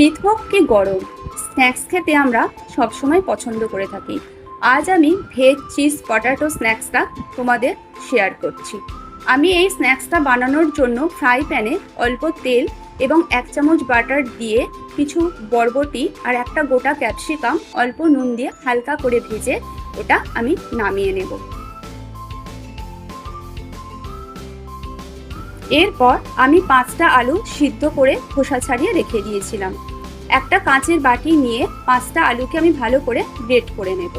শীত হোক কি গরম, স্ন্যাক্স খেতে আমরা সবসময় পছন্দ করে থাকি। আজ আমি ভেজ চিজ পটাটো স্ন্যাক্সটা তোমাদের শেয়ার করছি। আমি এই স্ন্যাক্সটা বানানোর জন্য ফ্রাই প্যানে অল্প তেল এবং 1 চামচ বাটার দিয়ে কিছু বরবটি আর একটা গোটা ক্যাপসিকাম অল্প নুন দিয়ে হালকা করে ভেজে ওটা আমি নামিয়ে নেব। এরপর আমি 5টা আলু সিদ্ধ করে খোসা ছাড়িয়ে রেখে দিয়েছিলাম। একটা কাঁচের বাটি নিয়ে 5টা আলুকে আমি ভালো করে গ্রেট করে নেব।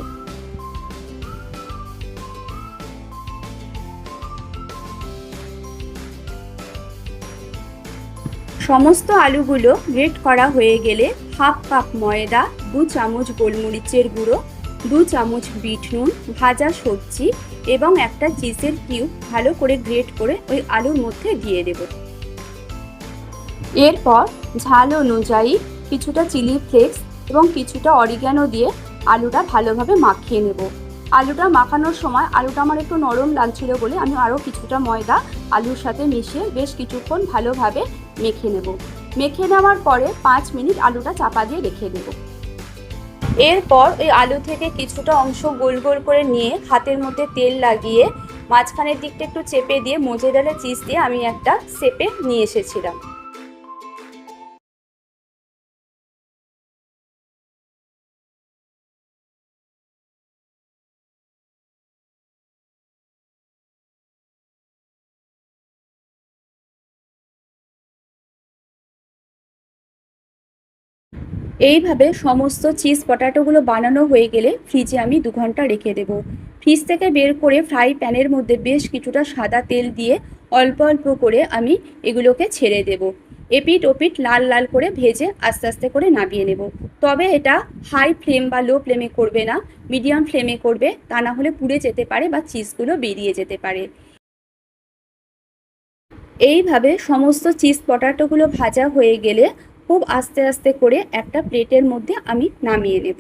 সমস্ত আলুগুলো গ্রেট করা হয়ে গেলে হাফ কাপ ময়দা, 2 চামচ গোলমরিচের গুঁড়ো, 2 চামচ বিট নুন, ভাজা সবজি এবং একটা চিজের কিউব ভালো করে গ্রেট করে ওই আলুর মধ্যে দিয়ে দেব। এরপর ঝাল অনুযায়ী কিছুটা চিলি ফ্লেক্স এবং কিছুটা অরিগ্যানো দিয়ে আলুটা ভালোভাবে মাখিয়ে নেব। আলুটা মাখানোর সময় আলুটা আমার একটু নরম লাগছিল বলে আমি আরও কিছুটা ময়দা আলুর সাথে মিশিয়ে বেশ কিছুক্ষণ ভালোভাবে মেখে নেব। মেখে নেওয়ার পরে 5 মিনিট আলুটা চাপা দিয়ে রেখে দেব। এরপর ওই আলু থেকে কিছুটা অংশ গোল গোল করে নিয়ে হাতের মধ্যে তেল লাগিয়ে মাঝখানের দিকটা একটু চেপে দিয়ে মোজারেলা চিজ দিয়ে আমি একটা শেপে নিয়ে এসেছিলাম। এইভাবে সমস্ত চিজ পটাটোগুলো বানানো হয়ে গেলে ফ্রিজে আমি 2 ঘন্টা রেখে দেব। ফ্রিজ থেকে বের করে ফ্রাই প্যানের মধ্যে বেশ কিছুটা সাদা তেল দিয়ে অল্প অল্প করে আমি এগুলোকে ছেড়ে দেব। এপিট ওপিট লাল লাল করে ভেজে আস্তে আস্তে করে নামিয়ে নেব। তবে এটা হাই ফ্লেম বা লো ফ্লেমে করবে না, মিডিয়াম ফ্লেমে করবে, তা না হলে পুড়ে যেতে পারে বা চিজগুলো বেরিয়ে যেতে পারে। এইভাবে সমস্ত চিজ পটাটোগুলো ভাজা হয়ে গেলে খুব আস্তে আস্তে করে একটা প্লেটের মধ্যে আমি নামিয়ে নেব।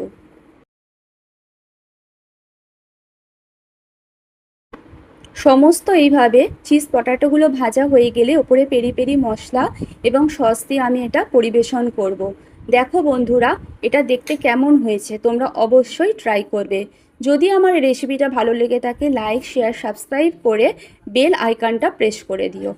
সমস্ত এইভাবে চিজ পটাটোগুলো ভাজা হয়ে গেলে ওপরে পেরি পেরি মশলা এবং সস দিয়ে আমি এটা পরিবেশন করব। দেখো বন্ধুরা, এটা দেখতে কেমন হয়েছে তোমরা অবশ্যই ট্রাই করবে। যদি আমার রেসিপিটা ভালো লেগে থাকে লাইক, শেয়ার, সাবস্ক্রাইব করে বেল আইকনটা প্রেস করে দিও।